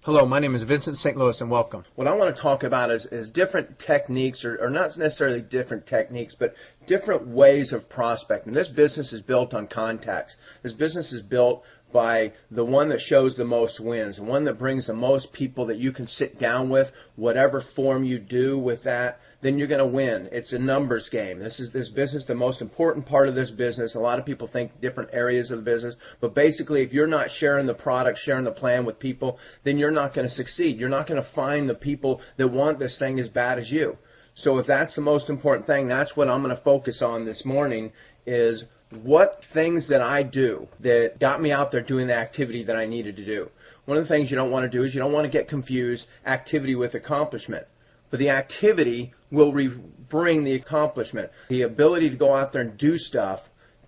Hello, my name is Vincent St. Louis, and welcome. What I want to talk about is different techniques, or not necessarily different techniques, but different ways of prospecting. This business is built on contacts. This business is built by the one that shows the most wins, the one that brings the most people that you can sit down with, whatever form you do with that, then you're going to win. It's a numbers game. This business, the most important part of this business. A lot of people think different areas of the business, but basically if you're not sharing the product, sharing the plan with people, then you're not going to succeed. You're not going to find the people that want this thing as bad as you. So if that's the most important thing, that's what I'm going to focus on this morning, is what things that I do that got me out there doing the activity that I needed to do. One of the things you don't want to do is you don't want to get confused activity with accomplishment. But the activity will bring the accomplishment. The ability to go out there and do stuff,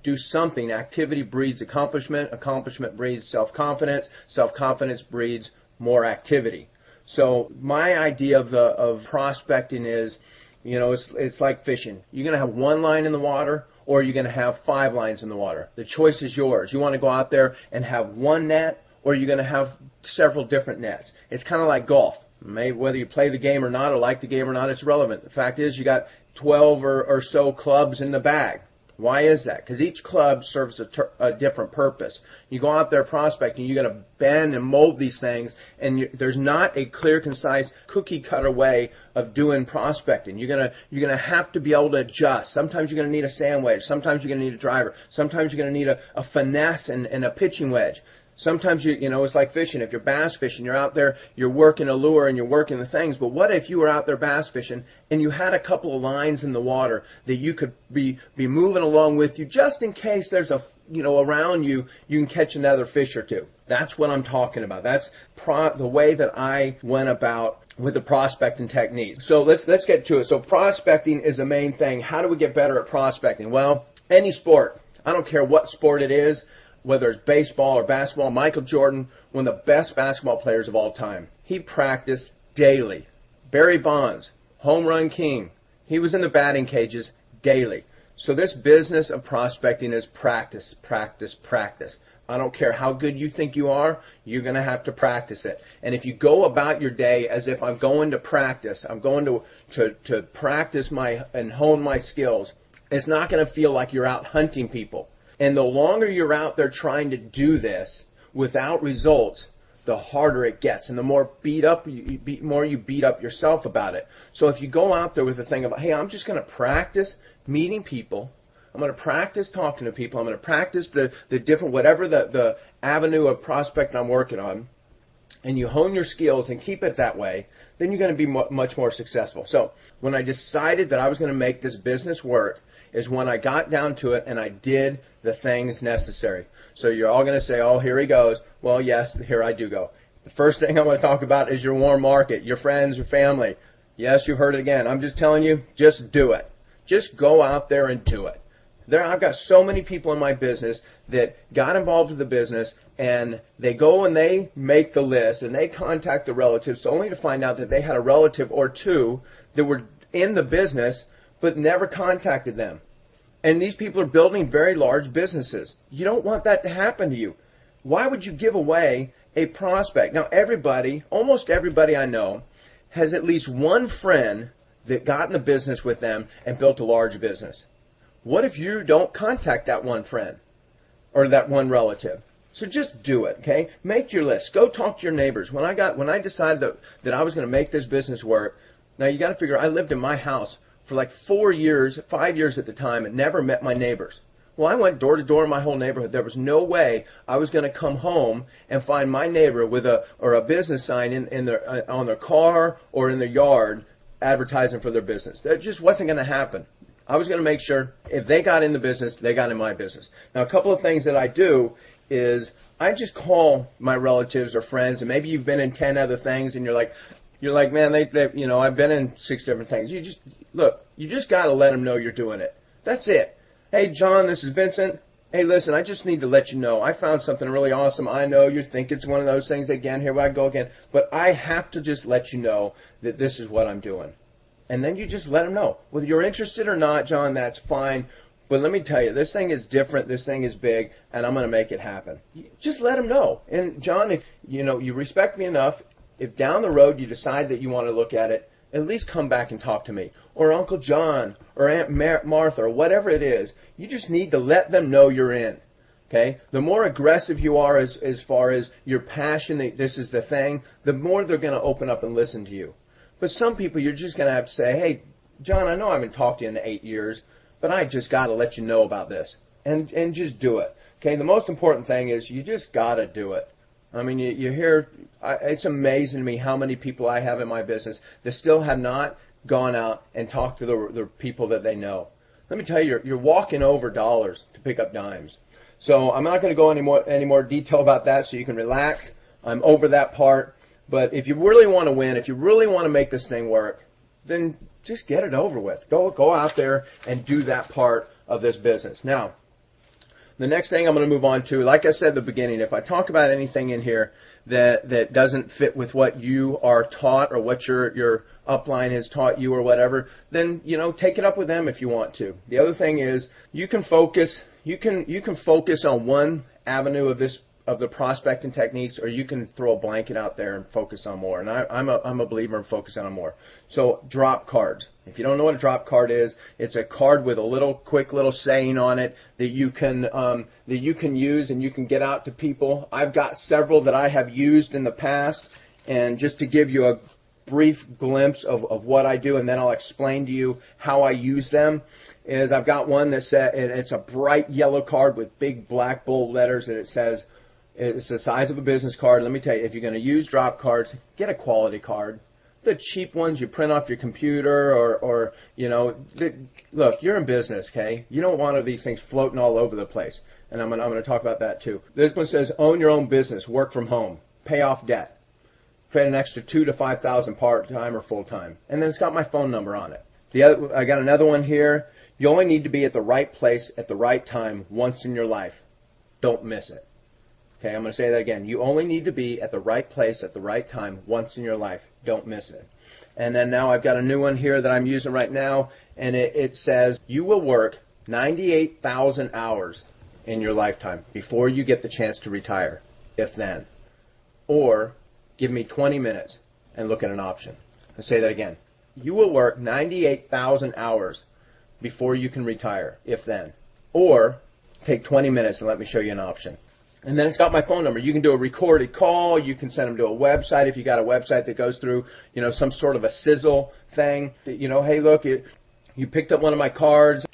do something. Activity breeds accomplishment. Accomplishment breeds self-confidence. Self-confidence breeds more activity. So my idea of prospecting is, it's like fishing. You're going to have one line in the water, or you're going to have 5 lines in the water. The choice is yours. You want to go out there and have one net, or you're going to have several different nets. It's kind of like golf. Maybe whether you play the game or not, or like the game or not, it's relevant. The fact is you got 12 or so clubs in the bag. Why is that? Because each club serves a different purpose. You go out there prospecting, you're going to bend and mold these things, and there's not a clear, concise, cookie-cutter way of doing prospecting. You're going to have to be able to adjust. Sometimes you're going to need a sand wedge. Sometimes you're going to need a driver. Sometimes you're going to need a finesse and a pitching wedge. Sometimes it's like fishing. If you're bass fishing, you're out there, you're working a lure and you're working the things. But what if you were out there bass fishing and you had a couple of lines in the water that you could be moving along with you, just in case there's around you can catch another fish or two. That's what I'm talking about. That's the way that I went about with the prospecting technique. So let's get to it. So prospecting is the main thing. How do we get better at prospecting? Well, any sport. I don't care what sport it is. Whether it's baseball or basketball, Michael Jordan, one of the best basketball players of all time. He practiced daily. Barry Bonds, home run king. He was in the batting cages daily. So this business of prospecting is practice, practice, practice. I don't care how good you think you are, you're going to have to practice it. And if you go about your day as if I'm going to practice, I'm going to practice and hone my skills, it's not going to feel like you're out hunting people. And the longer you're out there trying to do this without results, the harder it gets, and the more you beat up yourself about it. So if you go out there with the thing about, hey, I'm just going to practice meeting people, I'm going to practice talking to people, I'm going to practice the different, whatever the avenue of prospect I'm working on, and you hone your skills and keep it that way, then you're going to be much more successful. So when I decided that I was going to make this business work, is when I got down to it and I did the things necessary. So you're all going to say, oh, here he goes. Well, yes, here I do go. The first thing I want to talk about is your warm market, your friends, your family. Yes, you heard it again. I'm just telling you, just do it. Just go out there and do it. I've got so many people in my business that got involved with the business, and they go and they make the list and they contact the relatives only to find out that they had a relative or two that were in the business but never contacted them. And these people are building very large businesses. You don't want that to happen to you. Why would you give away a prospect? Now, almost everybody I know has at least one friend that got in the business with them and built a large business. What if you don't contact that one friend or that one relative? So just do it, okay? Make your list. Go talk to your neighbors. When I decided that I was going to make this business work, now you got to figure, I lived in my house for like 5 years at the time, and never met my neighbors. Well, I went door to door in my whole neighborhood. There was no way I was going to come home and find my neighbor with a business sign on their car or in their yard advertising for their business. That just wasn't going to happen. I was going to make sure if they got in the business, they got in my business. Now, a couple of things that I do is I just call my relatives or friends, and maybe you've been in 10 other things, and you're like, man, I've been in 6 different things. You just got to let them know you're doing it. That's it. Hey, John, this is Vincent. Hey, listen, I just need to let you know I found something really awesome. I know you think it's one of those things again. Here I go again. But I have to just let you know that this is what I'm doing. And then you just let them know. Whether you're interested or not, John, that's fine. But let me tell you, this thing is different, this thing is big, and I'm going to make it happen. Just let them know. And John, if you respect me enough, if down the road you decide that you want to look at it, at least come back and talk to me, or Uncle John, or Aunt Martha, or whatever it is. You just need to let them know you're in. Okay? The more aggressive you are as far as your passion, that this is the thing, the more they're going to open up and listen to you. But some people, you're just going to have to say, hey, John, I know I haven't talked to you in 8 years, but I just got to let you know about this. And just do it. Okay? The most important thing is you just got to do it. I mean, you hear, it's amazing to me how many people I have in my business that still have not gone out and talked to the people that they know. Let me tell you, you're walking over dollars to pick up dimes. So I'm not going to go any more detail about that, so you can relax. I'm over that part. But if you really want to win, if you really want to make this thing work, then just get it over with. Go out there and do that part of this business. Now, the next thing I'm going to move on to, like I said at the beginning, if I talk about anything in here that doesn't fit with what you are taught or what your upline has taught you or whatever, then take it up with them if you want to. The other thing is you can focus on one avenue of the prospecting techniques, or you can throw a blanket out there and focus on more. And I'm a believer in focusing on more. So drop cards. If you don't know what a drop card is, it's a card with a quick little saying on it that you can use and you can get out to people. I've got several that I have used in the past, and just to give you a brief glimpse of what I do, and then I'll explain to you how I use them. Is I've got one that says, it's a bright yellow card with big black bold letters, and it says, it's the size of a business card. Let me tell you, if you're going to use drop cards, get a quality card. The cheap ones you print off your computer or look, you're in business, okay? You don't want these things floating all over the place. And I'm going to talk about that too. This one says, own your own business, work from home, pay off debt, create an extra 2,000 to 5,000 part-time or full-time. And then it's got my phone number on it. I got another one here. You only need to be at the right place at the right time once in your life. Don't miss it. Okay, I'm going to say that again. You only need to be at the right place at the right time once in your life. Don't miss it. And then now I've got a new one here that I'm using right now, and it says you will work 98,000 hours in your lifetime before you get the chance to retire, if then. Or give me 20 minutes and look at an option. I'll say that again. You will work 98,000 hours before you can retire, if then. Or take 20 minutes and let me show you an option. And then it's got my phone number. You can do a recorded call. You can send them to a website if you got a website that goes through, some sort of a sizzle thing. Hey, look, you picked up one of my cards.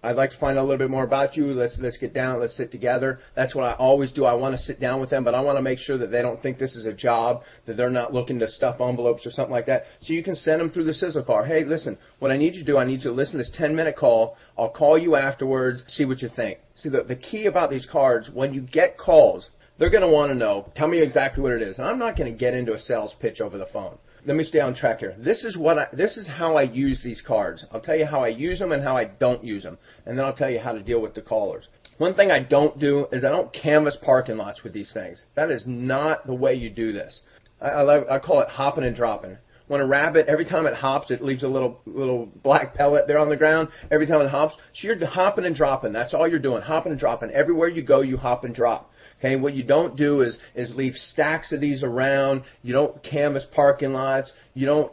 I'd like to find out a little bit more about you. Let's get down. Let's sit together. That's what I always do. I want to sit down with them, but I want to make sure that they don't think this is a job, that they're not looking to stuff envelopes or something like that. So you can send them through the sizzle card. Hey, listen, what I need you to do, I need you to listen to this 10-minute call. I'll call you afterwards, see what you think. See, the key about these cards, when you get calls, they're going to want to know, tell me exactly what it is. And I'm not going to get into a sales pitch over the phone. Let me stay on track here. This is how I use these cards. I'll tell you how I use them and how I don't use them. And then I'll tell you how to deal with the callers. One thing I don't do is I don't canvas parking lots with these things. That is not the way you do this. I call it hopping and dropping. When a rabbit, every time it hops, it leaves a little black pellet there on the ground. Every time it hops, so you're hopping and dropping. That's all you're doing, hopping and dropping. Everywhere you go, you hop and drop. Okay, what you don't do is leave stacks of these around. You don't canvas parking lots. You want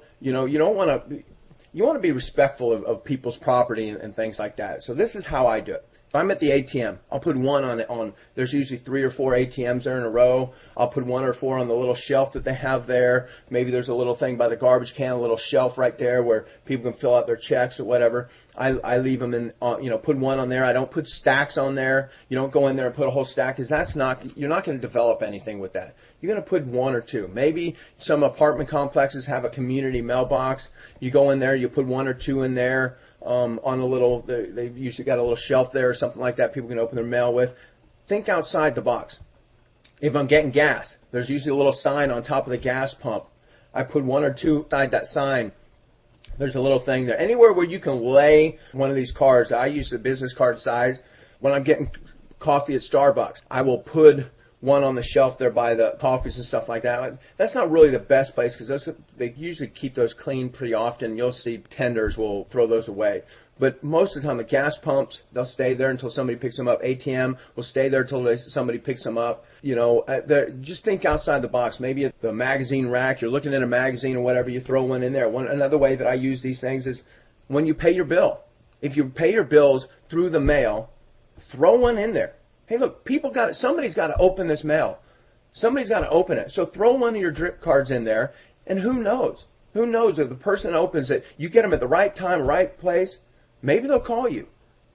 to be respectful of people's property and things like that. So this is how I do it. If I'm at the ATM, I'll put one on. There's usually 3 or 4 ATMs there in a row. I'll put 1 or 4 on the little shelf that they have there. Maybe there's a little thing by the garbage can, a little shelf right there where people can fill out their checks or whatever. I leave them in, put one on there. I don't put stacks on there. You don't go in there and put a whole stack, because you're not going to develop anything with that. You're going to put 1 or 2. Maybe some apartment complexes have a community mailbox. You go in there, you put 1 or 2 in there. On a little, they've usually got a little shelf there or something like that people can open their mail with. Think outside the box. If I'm getting gas, there's usually a little sign on top of the gas pump. I put 1 or 2 inside that sign. There's a little thing there. Anywhere where you can lay one of these cards, I use the business card size. When I'm getting coffee at Starbucks, I will put one on the shelf there by the coffees and stuff like that. That's not really the best place because they usually keep those clean pretty often. You'll see tenders will throw those away. But most of the time, the gas pumps, they'll stay there until somebody picks them up. ATM will stay there until somebody picks them up. You know, just think outside the box. Maybe at the magazine rack, you're looking at a magazine or whatever, you throw one in there. Another way that I use these things is when you pay your bill. If you pay your bills through the mail, throw one in there. Hey, look, somebody's got to open this mail. Somebody's got to open it. So throw one of your drip cards in there, and who knows? Who knows if the person opens it, you get them at the right time, right place, maybe they'll call you.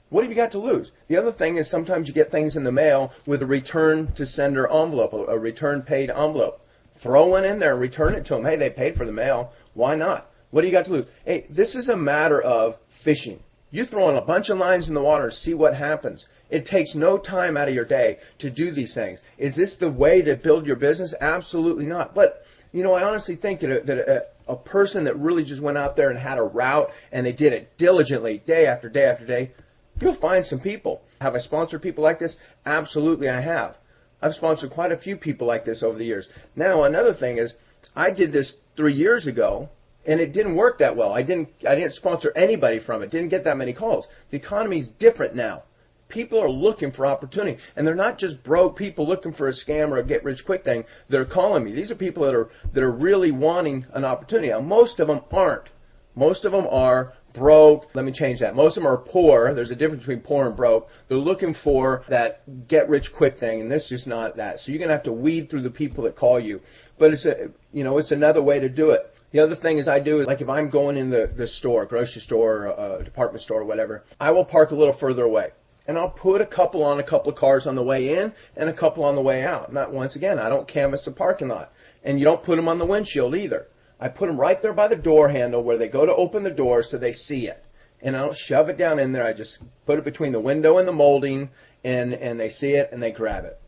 What have you got to lose? The other thing is sometimes you get things in the mail with a return to sender envelope, a return paid envelope. Throw one in there and return it to them. Hey, they paid for the mail. Why not? What do you got to lose? Hey, this is a matter of fishing. You throw in a bunch of lines in the water and see what happens. It takes no time out of your day to do these things. Is this the way to build your business? Absolutely not. But, you know, I honestly think that a person that really just went out there and had a route and they did it diligently day after day after day, you'll find some people. Have I sponsored people like this? Absolutely, I have. I've sponsored quite a few people like this over the years. Now, another thing is I did this 3 years ago, and it didn't work that well. I didn't sponsor anybody from it. Didn't get that many calls. The economy is different now. People are looking for opportunity, and they're not just broke people looking for a scam or a get-rich-quick thing. They're calling me. These are people that are really wanting an opportunity. Now, most of them aren't. Most of them are broke. Let me change that. Most of them are poor. There's a difference between poor and broke. They're looking for that get-rich-quick thing, and this is just not that. So you're going to have to weed through the people that call you. But it's another way to do it. The other thing is I do is, like, if I'm going in the store, grocery store, or department store, or whatever, I will park a little further away. And I'll put a couple of cars on the way in and a couple on the way out. Not once again, I don't canvass the parking lot. And you don't put them on the windshield either. I put them right there by the door handle where they go to open the door so they see it. And I don't shove it down in there. I just put it between the window and the molding, and they see it and they grab it.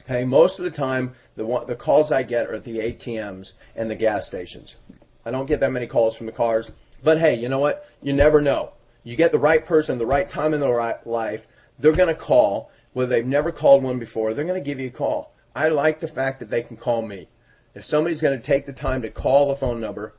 Okay, most of the time, the calls I get are at the ATMs and the gas stations. I don't get that many calls from the cars. But hey, you know what? You never know. You get the right person, the right time in their life, they're going to call. Whether they've never called one before, they're going to give you a call. I like the fact that they can call me. If somebody's going to take the time to call the phone number,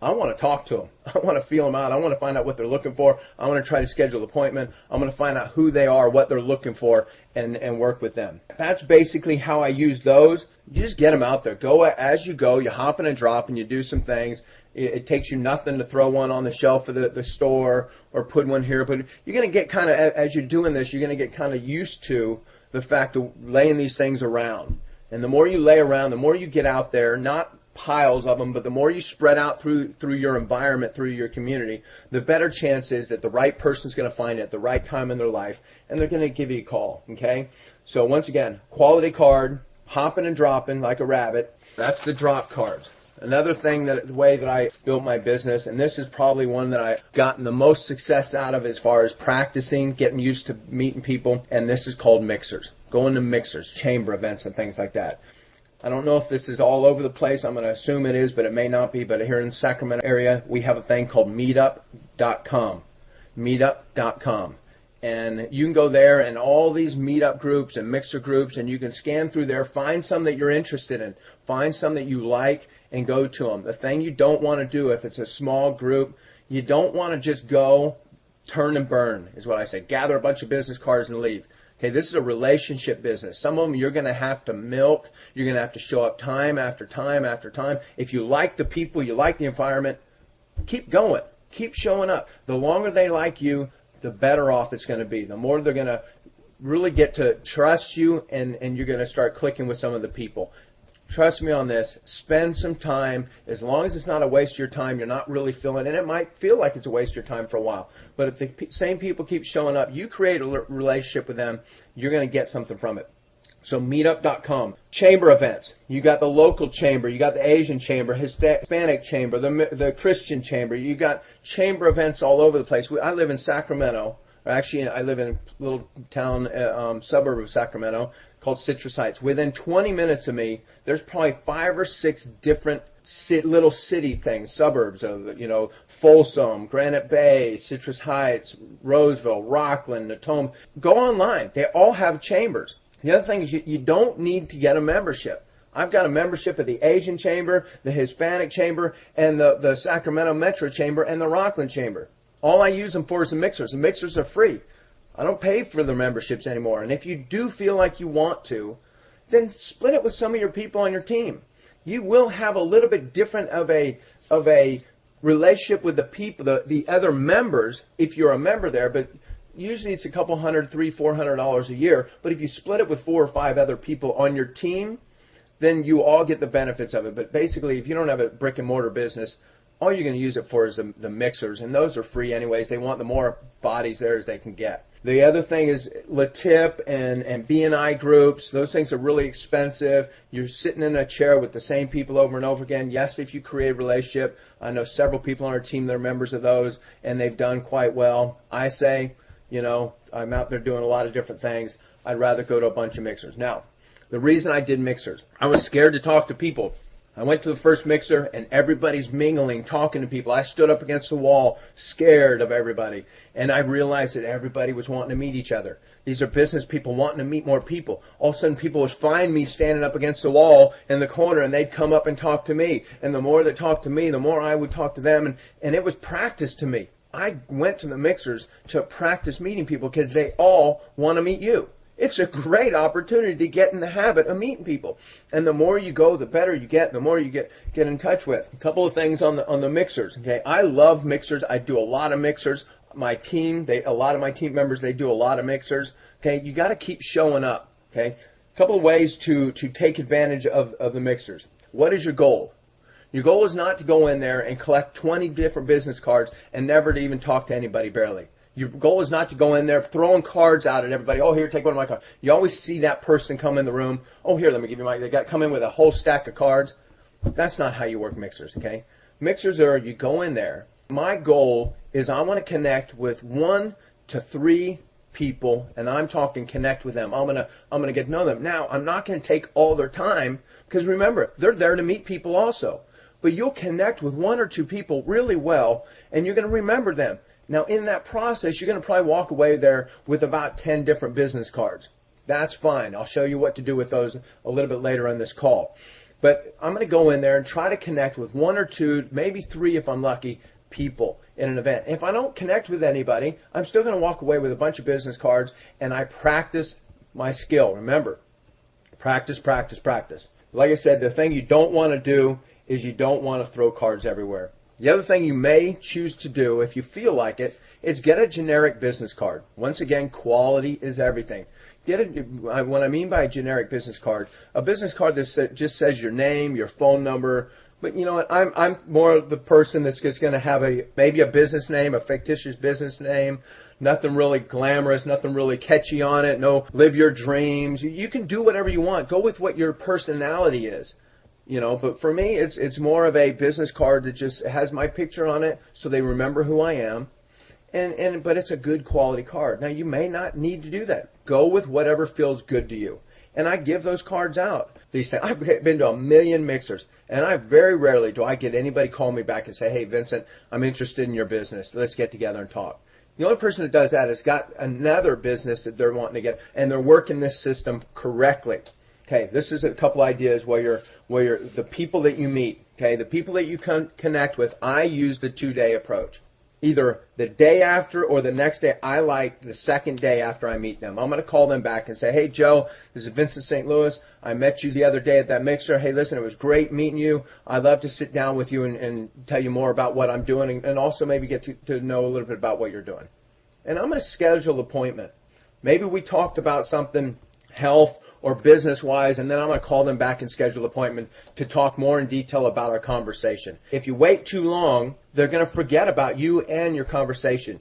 I want to talk to them. I want to feel them out. I want to find out what they're looking for. I want to try to schedule an appointment. I'm going to find out who they are, what they're looking for, and work with them. That's basically how I use those. You just get them out there. Go as you go. You hop in and drop, and you do some things. It takes you nothing to throw one on the shelf of the store or put one here. But you're going to get kind of, as you're doing this, you're going to get kind of used to the fact of laying these things around. And the more you lay around, the more you get out there, not piles of them, but the more you spread out through your environment, through your community, the better chance is that the right person's going to find it at the right time in their life, and they're going to give you a call, okay? So once again, quality card, hopping and dropping like a rabbit. That's the drop cards. Another thing, the way that I built my business, and this is probably one that I've gotten the most success out of as far as practicing, getting used to meeting people, and this is called mixers. Going to mixers, chamber events, and things like that. I don't know if this is all over the place. I'm going to assume it is, but it may not be. But here in the Sacramento area, we have a thing called meetup.com. Meetup.com. And you can go there and all these meetup groups and mixer groups, and you can scan through there, find some that you're interested in, find some that you like, and go to them. The thing you don't want to do if it's a small group, you don't want to just go turn and burn, is what I say. Gather a bunch of business cards and leave. Okay, this is a relationship business. Some of them you're going to have to milk. You're going to have to show up time after time after time. If you like the people, you like the environment, keep going. Keep showing up. The longer they like you, the better off it's going to be. The more they're going to really get to trust you, and you're going to start clicking with some of the people. Trust me on this. Spend some time. As long as it's not a waste of your time, you're not really feeling it. And it might feel like it's a waste of your time for a while. But if the same people keep showing up, you create a relationship with them, you're going to get something from it. So meetup.com. Chamber events. You got the local chamber. You got the Asian chamber, Hispanic chamber, the Christian chamber. You got chamber events all over the place. I live in Sacramento. Actually, I live in a little town, suburb of Sacramento called Citrus Heights. Within 20 minutes of me, there's probably 5 or 6 different little city things, suburbs of, Folsom, Granite Bay, Citrus Heights, Roseville, Rockland, Natome. Go online. They all have chambers. The other thing is you don't need to get a membership. I've got a membership of the Asian Chamber, the Hispanic Chamber, and the Sacramento Metro Chamber, and the Rockland Chamber. All I use them for is the mixers. The mixers are free. I don't pay for the memberships anymore. And if you do feel like you want to, then split it with some of your people on your team. You will have a little bit different of a relationship with the people, the other members, if you're a member there, but usually it's a couple $100, $300, $400 a year. But if you split it with 4 or 5 other people on your team, then you all get the benefits of it. But basically, if you don't have a brick and mortar business, all you're going to use it for is the mixers, and those are free anyways. They want the more bodies there as they can get. The other thing is LaTip and B&I groups. Those things are really expensive. You're sitting in a chair with the same people over and over again. Yes, if you create a relationship. I know several people on our team that are members of those, and they've done quite well. I say, I'm out there doing a lot of different things. I'd rather go to a bunch of mixers. Now, the reason I did mixers, I was scared to talk to people. I went to the first mixer, and everybody's mingling, talking to people. I stood up against the wall, scared of everybody. And I realized that everybody was wanting to meet each other. These are business people wanting to meet more people. All of a sudden, people would find me standing up against the wall in the corner, and they'd come up and talk to me. And the more they talked to me, the more I would talk to them. And it was practice to me. I went to the mixers to practice meeting people because they all want to meet you. It's a great opportunity to get in the habit of meeting people. And the more you go, the better you get, the more you get in touch with. A couple of things on the mixers. Okay, I love mixers. I do a lot of mixers. My team, a lot of my team members, they do a lot of mixers. Okay, you got to keep showing up. Okay, a couple of ways to take advantage of the mixers. What is your goal? Your goal is not to go in there and collect 20 different business cards and never to even talk to anybody barely. Your goal is not to go in there throwing cards out at everybody. Oh, here, take one of my cards. You always see that person come in the room. Oh, here, let me give you they come in with a whole stack of cards. That's not how you work mixers, okay? Mixers are, you go in there. My goal is I want to connect with 1 to 3 people, and I'm talking connect with them. I'm gonna get to know them. Now, I'm not going to take all their time because remember, they're there to meet people also. But you'll connect with 1 or 2 people really well, and you're going to remember them. Now, in that process, you're going to probably walk away there with about 10 different business cards. That's fine. I'll show you what to do with those a little bit later on this call. But I'm going to go in there and try to connect with 1 or 2, maybe 3 if I'm lucky, people in an event. If I don't connect with anybody, I'm still going to walk away with a bunch of business cards, and I practice my skill. Remember, practice, practice, practice. Like I said, the thing you don't want to do is you don't want to throw cards everywhere. The other thing you may choose to do, if you feel like it, is get a generic business card. Once again, quality is everything. What I mean by a generic business card, a business card that just says your name, your phone number. But you know what? I'm more the person that's just going to have maybe a business name, a fictitious business name. Nothing really glamorous, nothing really catchy on it. No, live your dreams. You can do whatever you want. Go with what your personality is. But for me, it's more of a business card that just has my picture on it, so they remember who I am. But it's a good quality card. Now, you may not need to do that. Go with whatever feels good to you. And I give those cards out. I've been to 1 million mixers, and I very rarely do I get anybody call me back and say, hey, Vincent, I'm interested in your business. Let's get together and talk. The only person that does that has got another business that they're wanting to get, and they're working this system correctly. Okay, this is a couple ideas where the people that you meet, okay, the people that you connect with, I use the 2-day approach. Either the day after or the next day. I like the second day after I meet them. I'm going to call them back and say, hey, Joe, this is Vincent St. Louis. I met you the other day at that mixer. Hey, listen, it was great meeting you. I'd love to sit down with you and tell you more about what I'm doing and also maybe get to know a little bit about what you're doing. And I'm going to schedule an appointment. Maybe we talked about something, health or business-wise, and then I'm going to call them back and schedule an appointment to talk more in detail about our conversation. If you wait too long, they're going to forget about you and your conversation.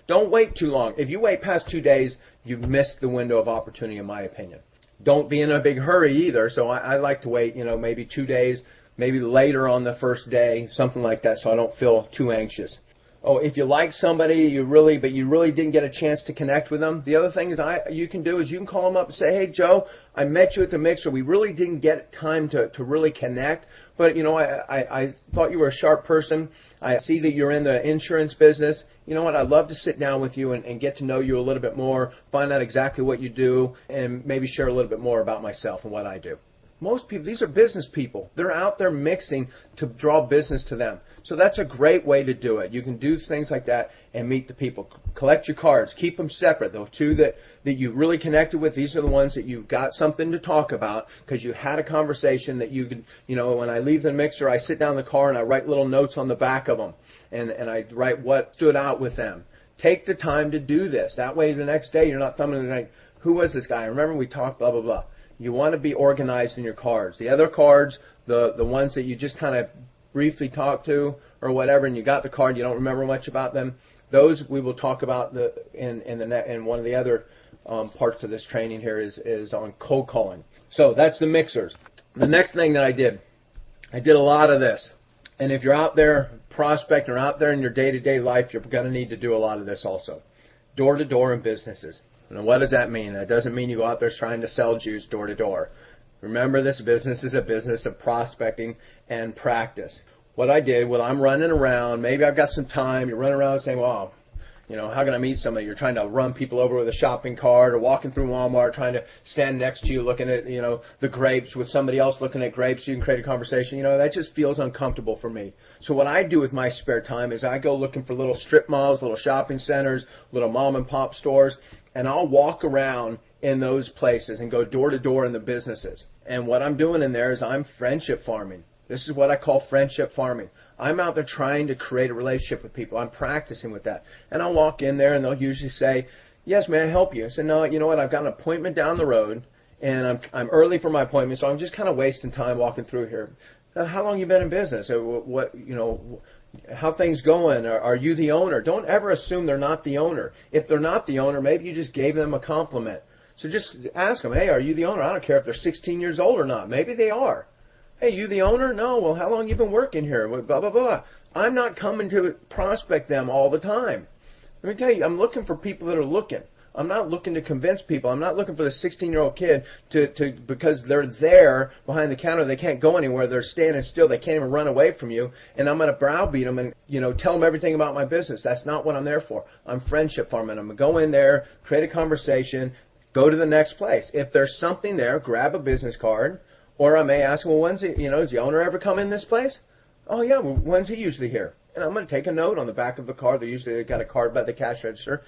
Don't wait too long. If you wait past 2 days, you've missed the window of opportunity, in my opinion. Don't be in a big hurry either, so I like to wait, maybe 2 days, maybe later on the first day, something like that, so I don't feel too anxious. Oh, if you like somebody, but you really didn't get a chance to connect with them. The other thing is you can call them up and say, hey, Joe, I met you at the mixer. We really didn't get time to really connect, but I thought you were a sharp person. I see that you're in the insurance business. You know what? I'd love to sit down with you and get to know you a little bit more, find out exactly what you do, and maybe share a little bit more about myself and what I do. Most people, these are business people. They're out there mixing to draw business to them. So that's a great way to do it. You can do things like that and meet the people. Collect your cards. Keep them separate. The two that you really connected with, these are the ones that you've got something to talk about because you had a conversation that you could, when I leave the mixer, I sit down in the car and I write little notes on the back of them. And I write what stood out with them. Take the time to do this. That way the next day you're not thumbing and like, who was this guy? Remember we talked blah, blah, blah. You want to be organized in your cards. The other cards, the ones that you just kind of briefly talked to or whatever, and you got the card, you don't remember much about them, those we will talk about in one of the other parts of this training here is on cold calling. So that's the mixers. The next thing that I did a lot of this. And if you're out there prospecting or out there in your day-to-day life, you're going to need to do a lot of this also. Door-to-door in businesses. Now, what does that mean? That doesn't mean you go out there trying to sell juice door to door. Remember, this business is a business of prospecting and practice. What I did, I'm running around, maybe I've got some time, you're running around saying, well, how can I meet somebody? You're trying to run people over with a shopping cart or walking through Walmart, trying to stand next to you looking at, the grapes with somebody else looking at grapes so you can create a conversation. That just feels uncomfortable for me. So what I do with my spare time is I go looking for little strip malls, little shopping centers, little mom and pop stores, and I'll walk around in those places and go door to door in the businesses. And what I'm doing in there is I'm friendship farming. This is what I call friendship farming. I'm out there trying to create a relationship with people. I'm practicing with that. And I'll walk in there and they'll usually say, yes, may I help you? I said, no, you know what, I've got an appointment down the road and I'm early for my appointment, so I'm just kind of wasting time walking through here. How long you been in business? How things going? Are you the owner? Don't ever assume they're not the owner. If they're not the owner, maybe you just gave them a compliment. So just ask them, hey, are you the owner? I don't care if they're 16 years old or not. Maybe they are. Hey, you the owner? No. Well, how long you been working here? Blah, blah, blah. I'm not coming to prospect them all the time. Let me tell you, I'm looking for people that are looking. I'm not looking to convince people. I'm not looking for the 16-year-old kid to because they're there behind the counter. They can't go anywhere. They're standing still. They can't even run away from you. And I'm going to browbeat them and, tell them everything about my business. That's not what I'm there for. I'm friendship farming. I'm going to go in there, create a conversation, go to the next place. If there's something there, grab a business card. Or I may ask, well, when's does the owner ever come in this place? Oh, yeah, well, when's he usually here? And I'm going to take a note on the back of the card. They usually got a card by the cash register.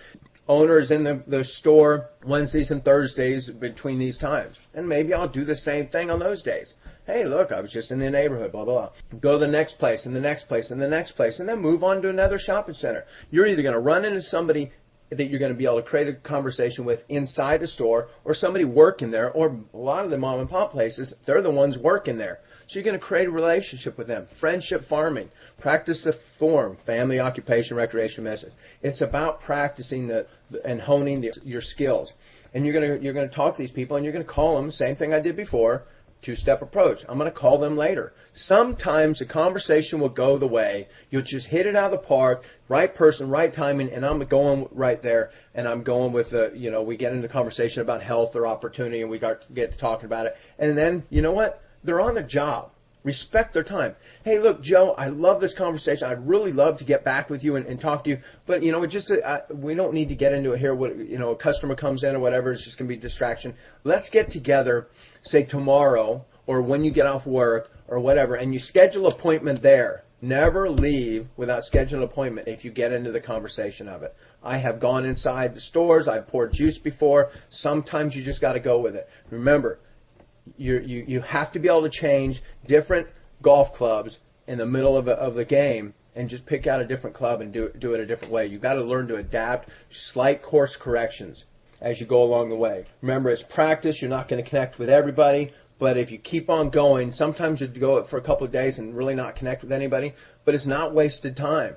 Owner is in the store Wednesdays and Thursdays between these times. And maybe I'll do the same thing on those days. Hey, look, I was just in the neighborhood, blah, blah, blah. Go to the next place and the next place and the next place and then move on to another shopping center. You're either going to run into somebody that you're going to be able to create a conversation with inside a store or somebody working there, or a lot of the mom and pop places, they're the ones working there. So you're going to create a relationship with them. Friendship farming. Practice the form, family, occupation, recreation, message. It's about practicing and honing your skills. And you're going to talk to these people and you're going to call them, same thing I did before, two-step approach. I'm going to call them later. Sometimes the conversation will go the way. You'll just hit it out of the park, right person, right timing, and I'm going right there. And I'm going with we get into conversation about health or opportunity, and we get to talking about it. And then, you know what? They're on the job. Respect their time. Hey, look, Joe, I love this conversation. I'd really love to get back with you and talk to you. But, we don't need to get into it here. A customer comes in or whatever. It's just going to be a distraction. Let's get together, say, tomorrow or when you get off work or whatever, and you schedule an appointment there. Never leave without scheduling an appointment if you get into the conversation of it. I have gone inside the stores. I've poured juice before. Sometimes you just got to go with it. Remember, you have to be able to change different golf clubs in the middle of the game and just pick out a different club and do it a different way. You've got to learn to adapt, slight course corrections as you go along the way. Remember, it's practice. You're not going to connect with everybody, but if you keep on going, sometimes you go for a couple of days and really not connect with anybody, but it's not wasted time.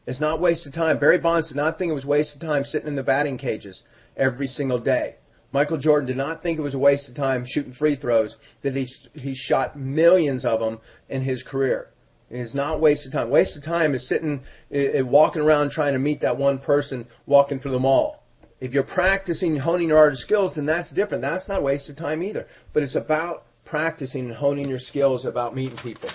It's not wasted time. Barry Bonds did not think it was wasted time sitting in the batting cages every single day. Michael Jordan did not think it was a waste of time shooting free throws, that he shot millions of them in his career. It's not wasted time. Wasted time is sitting, walking around trying to meet that one person walking through the mall. If you're practicing, honing your art skills, then that's different. That's not wasted time either. But it's about practicing and honing your skills about meeting people.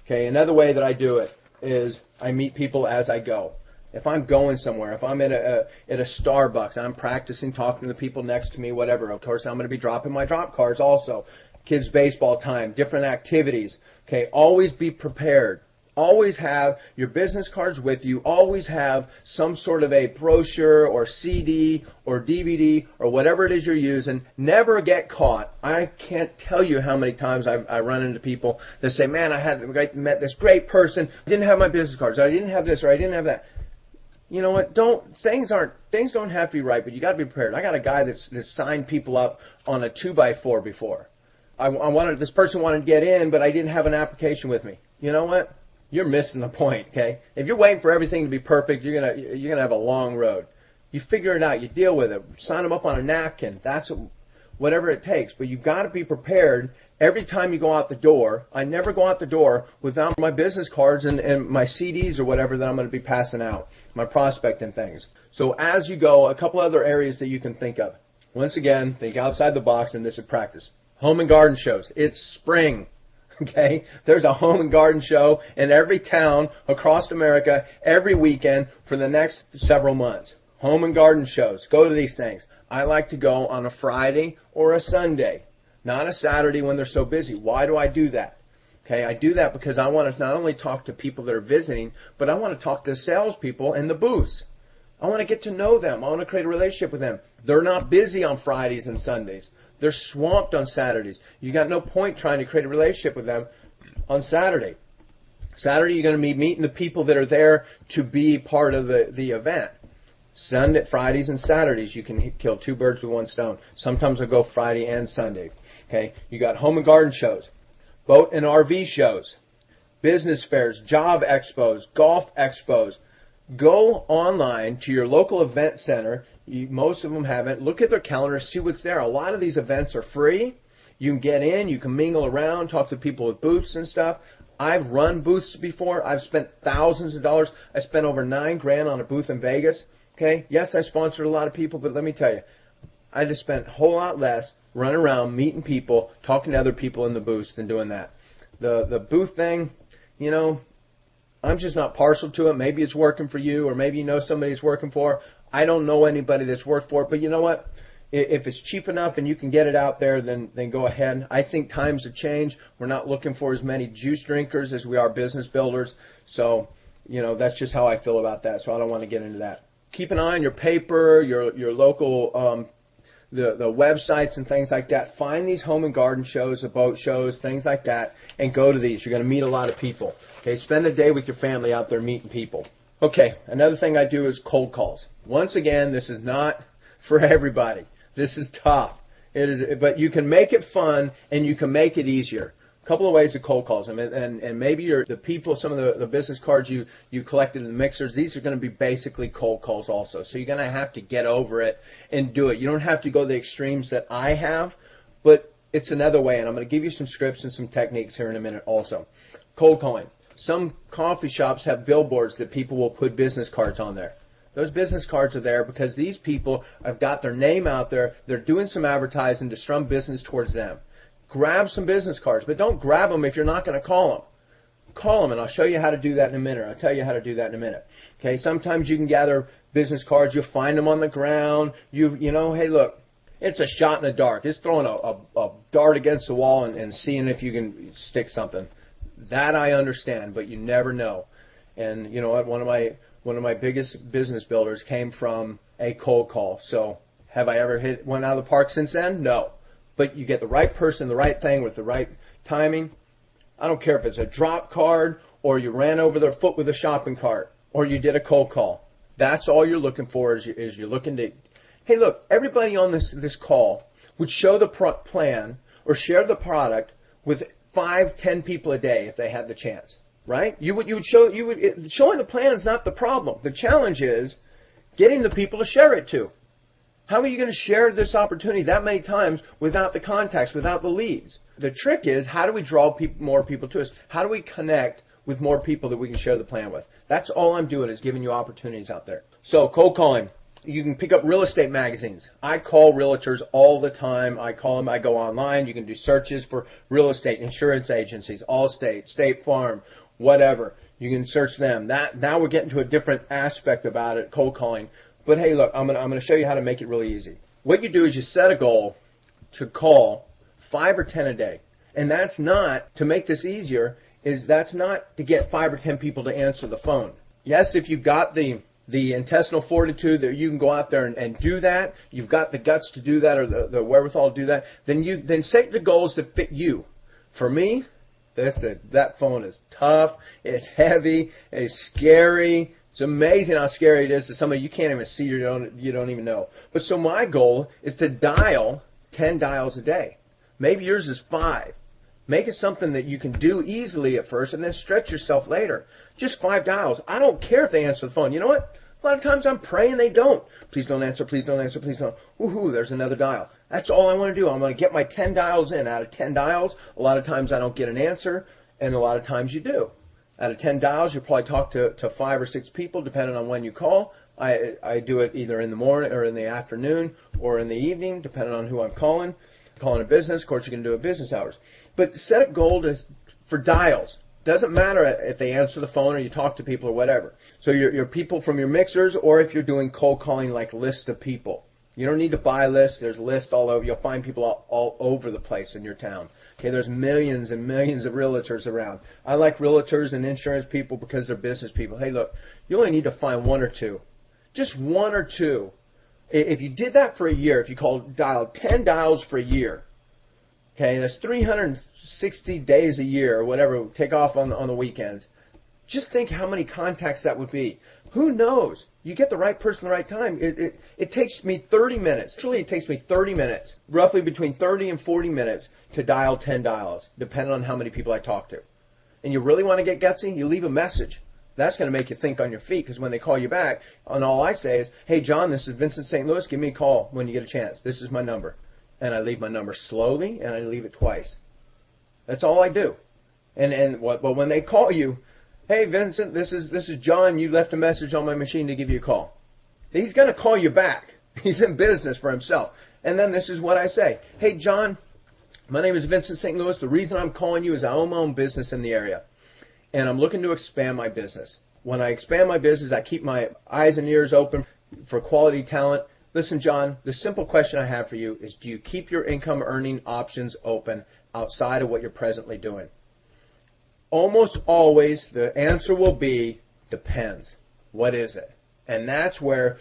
Okay, another way that I do it is I meet people as I go. If I'm going somewhere, if I'm at a Starbucks, I'm practicing talking to the people next to me, whatever. Of course, I'm going to be dropping my drop cards also. Kids' baseball time, different activities. Okay, always be prepared. Always have your business cards with you. Always have some sort of a brochure or CD or DVD or whatever it is you're using. Never get caught. I can't tell you how many times I run into people that say, man, I met this great person. I didn't have my business cards. I didn't have this or I didn't have that. You know what? Things don't have to be right, but you got to be prepared. I got a guy that's signed people up on a 2x4 before. This person wanted to get in, but I didn't have an application with me. You know what? You're missing the point, okay? If you're waiting for everything to be perfect, you're gonna have a long road. You figure it out. You deal with it. Sign them up on a napkin. That's whatever it takes. But you've got to be prepared every time you go out the door. I never go out the door without my business cards and my CDs or whatever that I'm going to be passing out, my prospecting things. So as you go, a couple other areas that you can think of. Once again, think outside the box, and this is practice. Home and garden shows. It's spring. Okay, there's a home and garden show in every town across America every weekend for the next several months. Home and garden shows. Go to these things. I like to go on a Friday or a Sunday, not a Saturday when they're so busy. Why do I do that? Okay, I do that because I want to not only talk to people that are visiting, but I want to talk to salespeople in the booths. I want to get to know them. I want to create a relationship with them. They're not busy on Fridays and Sundays. They're swamped on Saturdays. You got no point trying to create a relationship with them on Saturday. Saturday, you're going to be meeting the people that are there to be part of the event. Fridays and Saturdays, you can kill two birds with one stone. Sometimes I'll go Friday and Sunday. Okay, you got home and garden shows, boat and RV shows, business fairs, job expos, golf expos. Go online to your local event center. Most of them haven't. Look at their calendar, see what's there. A lot of these events are free. You can get in, you can mingle around, talk to people with booths and stuff. I've run booths before. I've spent thousands of dollars. I spent over $9,000 on a booth in Vegas. Okay, yes, I sponsored a lot of people, but let me tell you, I just spent a whole lot less running around, meeting people, talking to other people in the booths than doing that. The booth thing, you know, I'm just not partial to it. Maybe it's working for you, or maybe you know somebody it's working for. I don't know anybody that's worked for it, but you know what? If it's cheap enough and you can get it out there, then go ahead. I think times have changed. We're not looking for as many juice drinkers as we are business builders. So, you know, that's just how I feel about that. So I don't want to get into that. Keep an eye on your paper, your local the websites and things like that. Find these home and garden shows, the boat shows, things like that, and go to these. You're going to meet a lot of people. Okay, spend a day with your family out there meeting people. Okay, another thing I do is cold calls. Once again, this is not for everybody. This is tough. It is, but you can make it fun and you can make it easier. A couple of ways to cold calls, and maybe the people, some of the business cards you collected in the mixers, these are going to be basically cold calls also. So you're going to have to get over it and do it. You don't have to go the extremes that I have, but it's another way, and I'm going to give you some scripts and some techniques here in a minute also. Cold calling. Some coffee shops have billboards that people will put business cards on there. Those business cards are there because these people have got their name out there. They're doing some advertising to strum business towards them. Grab some business cards, but don't grab them if you're not going to call them. Call them, and I'll show you how to do that in a minute. I'll tell you how to do that in a minute. Okay, sometimes you can gather business cards. You'll find them on the ground. You know, hey, look, it's a shot in the dark. It's throwing a dart against the wall and seeing if you can stick something. That I understand, but you never know. And you know what? One of my biggest business builders came from a cold call. So have I ever hit one out of the park since then? No. But you get the right person, the right thing with the right timing. I don't care if it's a drop card or you ran over their foot with a shopping cart or you did a cold call. That's all you're looking for is you're looking to, hey, look, everybody on this call would show the plan or share the product with 5-10 people a day if they had the chance, right? Showing the plan is not the problem. The challenge is getting the people to share it to. How are you going to share this opportunity that many times without the contacts, without the leads? The trick is, how do we draw more people to us? How do we connect with more people that we can share the plan with. That's all I'm doing, is giving you opportunities out there. So cold calling. You can pick up real estate magazines. I call realtors all the time. I call them. I go online. You can do searches for real estate, insurance agencies, Allstate, State Farm, whatever. You can search them. Now we're getting to a different aspect about it, cold calling. But hey, look, I'm gonna show you how to make it really easy. What you do is you set a goal to call 5 or 10 a day, and that's not to make this easier. That's not to get 5 or 10 people to answer the phone. Yes, if you've got the intestinal fortitude that you can go out there and do that, you've got the guts to do that, or the wherewithal to do that, then set the goals that fit you. For me, that phone is tough, it's heavy, it's scary. It's amazing how scary it is to somebody you can't even see, you don't even know. But so my goal is to dial 10 dials a day. Maybe yours is 5. Make it something that you can do easily at first and then stretch yourself later. Just 5 dials. I don't care if they answer the phone. You know what? A lot of times I'm praying they don't. Please don't answer, please don't answer, please don't. Woohoo, there's another dial. That's all I want to do. I'm going to get my 10 dials in. Out of 10 dials, a lot of times I don't get an answer, and a lot of times you do. Out of 10 dials, you'll probably talk to 5 or 6 people, depending on when you call. I do it either in the morning or in the afternoon or in the evening, depending on who I'm calling. Calling a business, of course, you can do it business hours. But set a goal for dials. Doesn't matter if they answer the phone or you talk to people or whatever. So your people from your mixers, or if you're doing cold calling like lists of people. You don't need to buy lists. There's lists all over. You'll find people all over the place in your town. Okay, there's millions and millions of realtors around. I like realtors and insurance people because they're business people. Hey, look, you only need to find 1 or 2. Just 1 or 2. If you did that for a year, if you dialed 10 dials for a year, okay, that's 360 days a year or whatever, take off on the weekends. Just think how many contacts that would be. Who knows? You get the right person at the right time. It takes me 30 minutes. Actually, it takes me 30 minutes, roughly between 30 and 40 minutes to dial 10 dials, depending on how many people I talk to. And you really want to get gutsy? You leave a message. That's going to make you think on your feet, because when they call you back, and all I say is, hey, John, this is Vincent St. Louis. Give me a call when you get a chance. This is my number. And I leave my number slowly, and I leave it twice. That's all I do. But when they call you, hey, Vincent, this is John. You left a message on my machine to give you a call. He's going to call you back. He's in business for himself. And then this is what I say. Hey, John, my name is Vincent St. Louis. The reason I'm calling you is I own my own business in the area, and I'm looking to expand my business. When I expand my business, I keep my eyes and ears open for quality talent. Listen, John, the simple question I have for you is, do you keep your income earning options open outside of what you're presently doing? Almost always the answer will be, depends. What is it? And that's where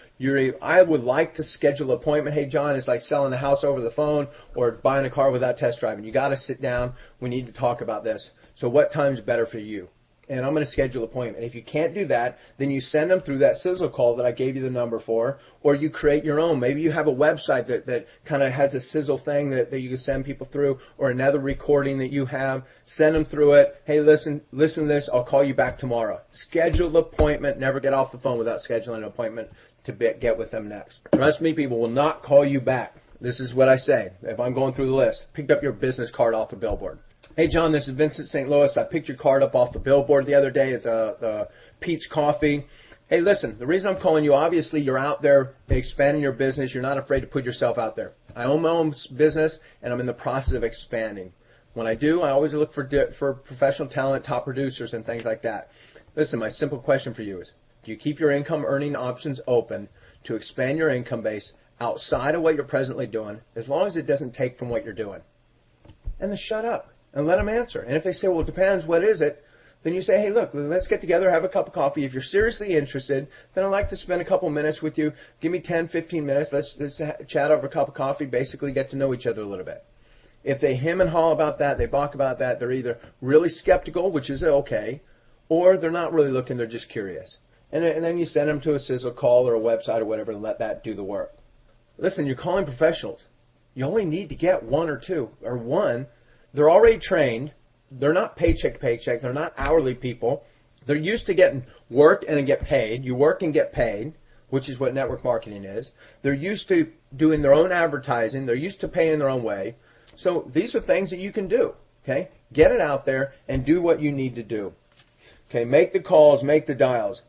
I would like to schedule an appointment. Hey, John, it's like selling a house over the phone or buying a car without test driving. You got to sit down. We need to talk about this. So what time's better for you? And I'm going to schedule an appointment. If you can't do that, then you send them through that sizzle call that I gave you the number for, or you create your own. Maybe you have a website that kind of has a sizzle thing that you can send people through, or another recording that you have. Send them through it. Hey, listen to this. I'll call you back tomorrow. Schedule the appointment. Never get off the phone without scheduling an appointment to get with them next. Trust me, people will not call you back. This is what I say. If I'm going through the list, picked up your business card off the billboard. Hey, John, this is Vincent St. Louis. I picked your card up off the billboard the other day at the Peach Coffee. Hey, listen, the reason I'm calling you, obviously you're out there expanding your business. You're not afraid to put yourself out there. I own my own business, and I'm in the process of expanding. When I do, I always look for professional talent, top producers, and things like that. Listen, my simple question for you is, do you keep your income earning options open to expand your income base outside of what you're presently doing, as long as it doesn't take from what you're doing? And then shut up and let them answer. And if they say, well, it depends, what is it? Then you say, hey, look, let's get together, have a cup of coffee. If you're seriously interested, then I'd like to spend a couple minutes with you. Give me 10, 15 minutes. Let's chat over a cup of coffee, basically get to know each other a little bit. If they hem and haw about that, they balk about that, they're either really skeptical, which is okay, or they're not really looking, they're just curious. And then you send them to a sizzle call or a website or whatever and let that do the work. Listen, you're calling professionals. You only need to get 1 or 2, or 1. They're already trained. They're not paycheck to paycheck. They're not hourly people. They're used to getting work and get paid. You work and get paid, which is what network marketing is. They're used to doing their own advertising. They're used to paying their own way. So these are things that you can do. Okay? Get it out there and do what you need to do. Okay, make the calls, make the dials.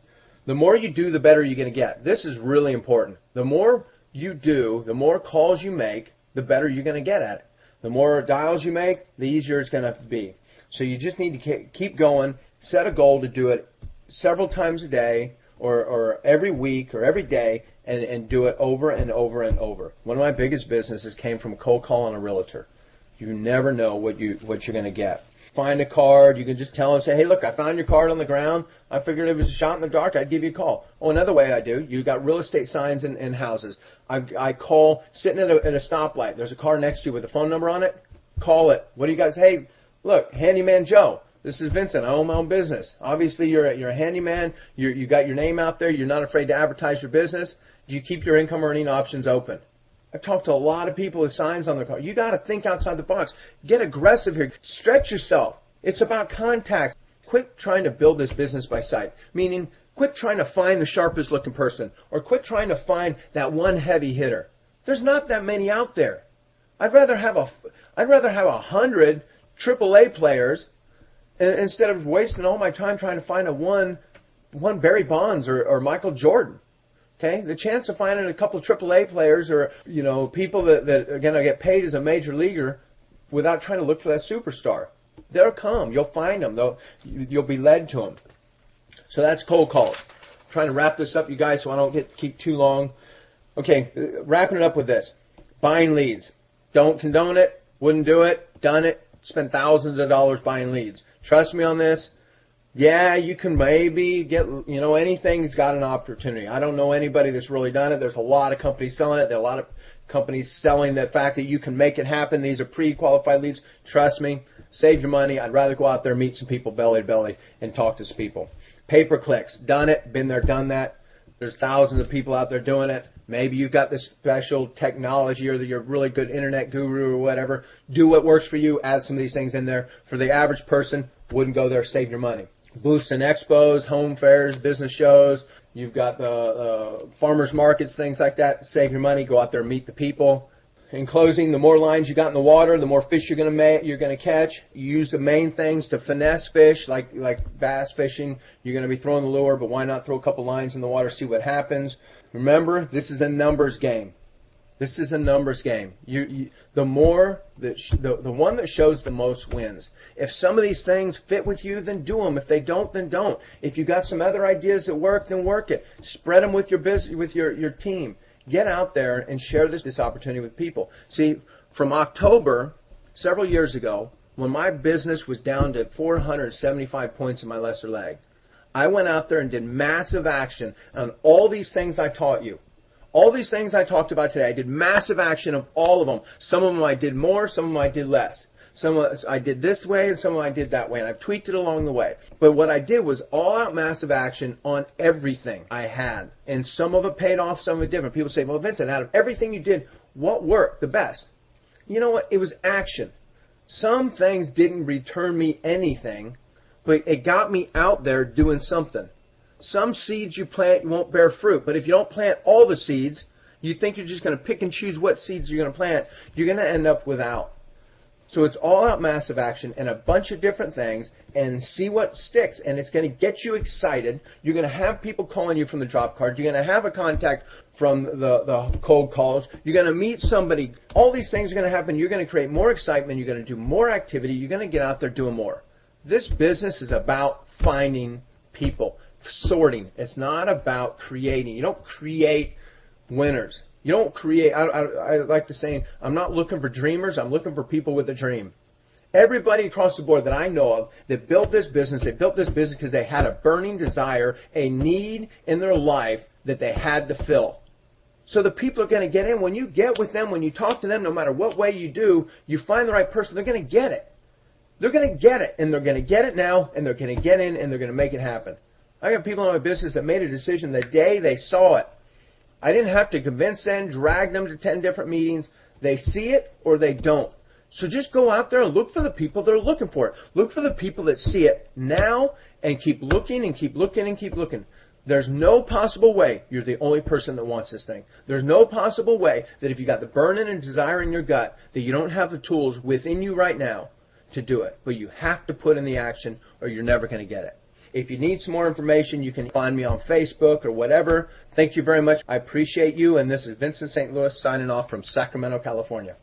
The more you do, the better you're going to get. This is really important. The more you do, the more calls you make, the better you're going to get at it. The more dials you make, the easier it's going to be. So you just need to keep going, set a goal to do it several times a day or every week or every day, and do it over and over and over. One of my biggest businesses came from a cold call on a realtor. You never know what you're going to get. Find a card. You can just tell them, say, hey, look, I found your card on the ground. I figured it was a shot in the dark. I'd give you a call. Oh, another way I do, you got real estate signs in houses. I call, sitting at a stoplight. There's a car next to you with a phone number on it. Call it. What do you guys, hey, look, Handyman Joe. This is Vincent. I own my own business. Obviously, you're a handyman. You got your name out there. You're not afraid to advertise your business. Do you keep your income earning options open? I've talked to a lot of people with signs on their car. You got to think outside the box. Get aggressive here. Stretch yourself. It's about contacts. Quit trying to build this business by sight. Meaning, quit trying to find the sharpest looking person, or quit trying to find that one heavy hitter. There's not that many out there. I'd rather have 100 AAA players instead of wasting all my time trying to find a one Barry Bonds or Michael Jordan. Okay, the chance of finding a couple of AAA players or people that are going to get paid as a major leaguer without trying to look for that superstar, they'll come. You'll find them. You'll be led to them. So that's cold calls. I'm trying to wrap this up, you guys, so I don't keep too long. Okay, wrapping it up with this: buying leads. Don't condone it. Wouldn't do it. Done it. Spent thousands of dollars buying leads. Trust me on this. Yeah, you can maybe get, anything's got an opportunity. I don't know anybody that's really done it. There's a lot of companies selling it. There are a lot of companies selling the fact that you can make it happen. These are pre-qualified leads. Trust me, save your money. I'd rather go out there, meet some people belly to belly, and talk to some people. Pay-per-clicks. Done it. Been there, done that. There's thousands of people out there doing it. Maybe you've got this special technology or you're a really good internet guru or whatever. Do what works for you. Add some of these things in there. For the average person, wouldn't go there. Save your money. Booths and expos, home fairs, business shows. You've got the farmers markets, things like that. Save your money. Go out there and meet the people. In closing, the more lines you got in the water, the more fish you're going to catch. You use the main things to finesse fish, like bass fishing. You're going to be throwing the lure, but why not throw a couple lines in the water, see what happens? Remember, this is a numbers game. This is a numbers game. The one that shows the most wins. If some of these things fit with you, then do them. If they don't, then don't. If you got some other ideas that work, then work it. Spread them with your team. Get out there and share this opportunity with people. See, from October, several years ago, when my business was down to 475 points in my lesser leg, I went out there and did massive action on all these things I taught you. All these things I talked about today, I did massive action of all of them. Some of them I did more, some of them I did less. Some of them I did this way, and some of them I did that way, and I've tweaked it along the way. But what I did was all-out massive action on everything I had. And some of it paid off, some of it didn't. People say, well, Vincent, out of everything you did, what worked the best? You know what? It was action. Some things didn't return me anything, but it got me out there doing something. Some seeds you plant, you won't bear fruit. But if you don't plant all the seeds, you think you're just going to pick and choose what seeds you're going to plant, you're going to end up without. So it's all out massive action and a bunch of different things, and see what sticks. And it's going to get you excited. You're going to have people calling you from the drop cards. You're going to have a contact from the cold calls. You're going to meet somebody. All these things are going to happen. You're going to create more excitement. You're going to do more activity. You're going to get out there doing more. This business is about finding people, sorting. It's not about creating. You don't create winners. You don't create, I like to say, I'm not looking for dreamers, I'm looking for people with a dream. Everybody across the board that I know of that built this business, they built this business because they had a burning desire, a need in their life that they had to fill. So the people are going to get in. When you get with them, when you talk to them, no matter what way you do, you find the right person, they're going to get it. They're going to get it, and they're going to get it now, and they're going to get in, and they're going to make it happen. I got people in my business that made a decision the day they saw it. I didn't have to convince them, drag them to 10 different meetings. They see it or they don't. So just go out there and look for the people that are looking for it. Look for the people that see it now and keep looking and keep looking and keep looking. There's no possible way you're the only person that wants this thing. There's no possible way that if you got the burning and desire in your gut that you don't have the tools within you right now to do it. But you have to put in the action or you're never going to get it. If you need some more information, you can find me on Facebook or whatever. Thank you very much. I appreciate you, and this is Vincent St. Louis signing off from Sacramento, California.